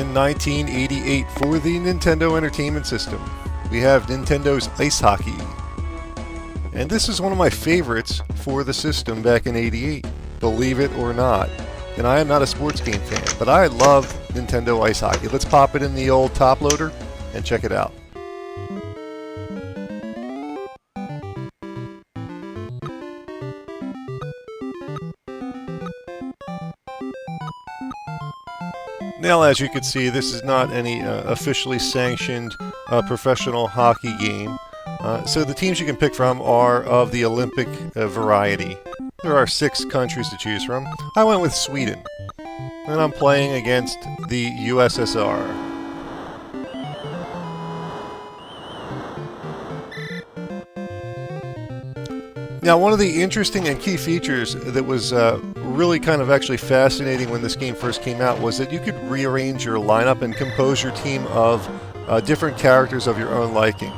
in 1988 for the Nintendo Entertainment System. We have Nintendo's Ice Hockey. And this is one of my favorites for the system back in '88, believe it or not. And I am not a sports game fan, but I love Nintendo Ice Hockey. Let's pop it in the old top loader and check it out. Now, as you can see, this is not any officially sanctioned professional hockey game. So the teams you can pick from are of the Olympic variety. There are 6 countries to choose from. I went with Sweden, and I'm playing against the USSR. Now, one of the interesting and key features that was really kind of actually fascinating when this game first came out was that you could rearrange your lineup and compose your team of different characters of your own liking.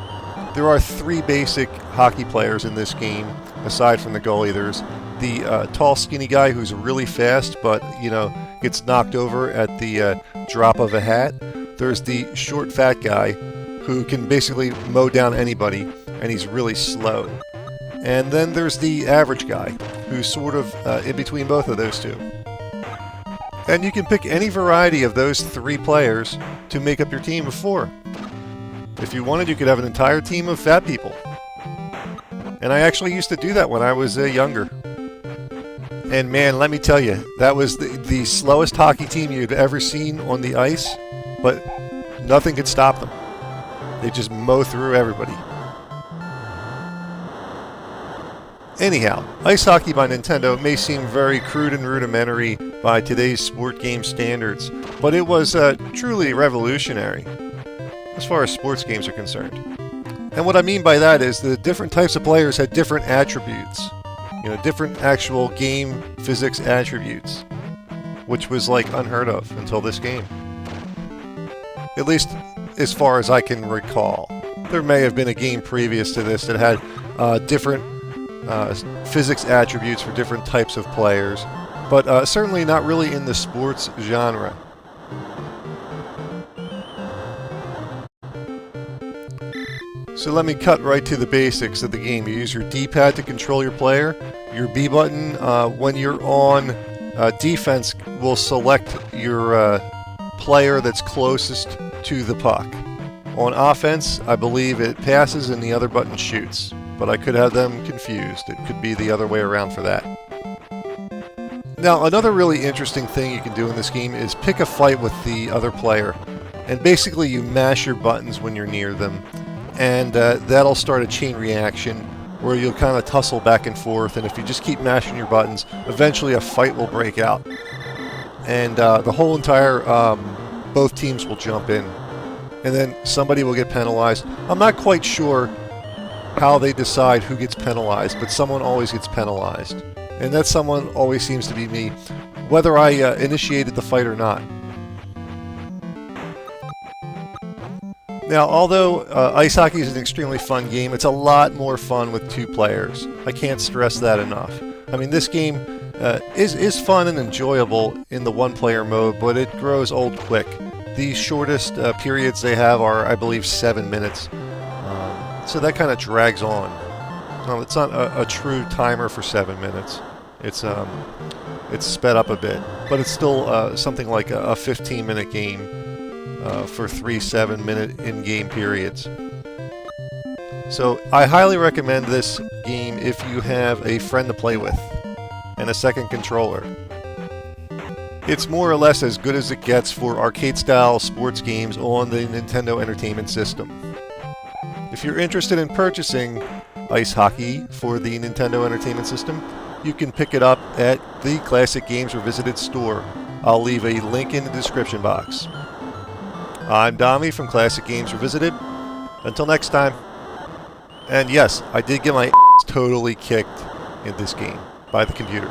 There are 3 basic hockey players in this game, aside from the goalie. There's the tall, skinny guy who's really fast, but gets knocked over at the drop of a hat. There's the short, fat guy who can basically mow down anybody, and he's really slow. And then there's the average guy, who's sort of in between both of those two. And you can pick any variety of those 3 players to make up your team of 4. If you wanted, you could have an entire team of fat people. And I actually used to do that when I was younger. And man, let me tell you, that was the slowest hockey team you'd ever seen on the ice, but nothing could stop them. They just mow through everybody. Anyhow, Ice Hockey by Nintendo may seem very crude and rudimentary by today's sport game standards, but it was truly revolutionary as far as sports games are concerned. And what I mean by that is the different types of players had different attributes, different actual game physics attributes, which was like unheard of until this game. At least as far as I can recall. There may have been a game previous to this that had different physics attributes for different types of players, but certainly not really in the sports genre. So let me cut right to the basics of the game. You use your D-pad to control your player. Your B button, when you're on defense, will select your player that's closest to the puck. On offense, I believe it passes and the other button shoots, but I could have them confused. It could be the other way around for that. Now, another really interesting thing you can do in this game is pick a fight with the other player. And basically you mash your buttons when you're near them, and that'll start a chain reaction where you'll kind of tussle back and forth, and if you just keep mashing your buttons, eventually a fight will break out. And the whole entire, both teams will jump in, and then somebody will get penalized. I'm not quite sure how they decide who gets penalized, but someone always gets penalized. And that someone always seems to be me, whether I initiated the fight or not. Now, although Ice Hockey is an extremely fun game, it's a lot more fun with 2 players. I can't stress that enough. I mean, this game is fun and enjoyable in the 1-player mode, but it grows old quick. The shortest periods they have are, I believe, 7 minutes. So that kind of drags on. No, it's not a true timer for 7 minutes. It's sped up a bit, but it's still something like a 15-minute game for 3 7-minute in-game periods. So I highly recommend this game if you have a friend to play with and a second controller. It's more or less as good as it gets for arcade-style sports games on the Nintendo Entertainment System. If you're interested in purchasing Ice Hockey for the Nintendo Entertainment System, you can pick it up at the Classic Games Revisited store. I'll leave a link in the description box. I'm Dommy from Classic Games Revisited. Until next time. And yes, I did get my ass totally kicked in this game by the computer.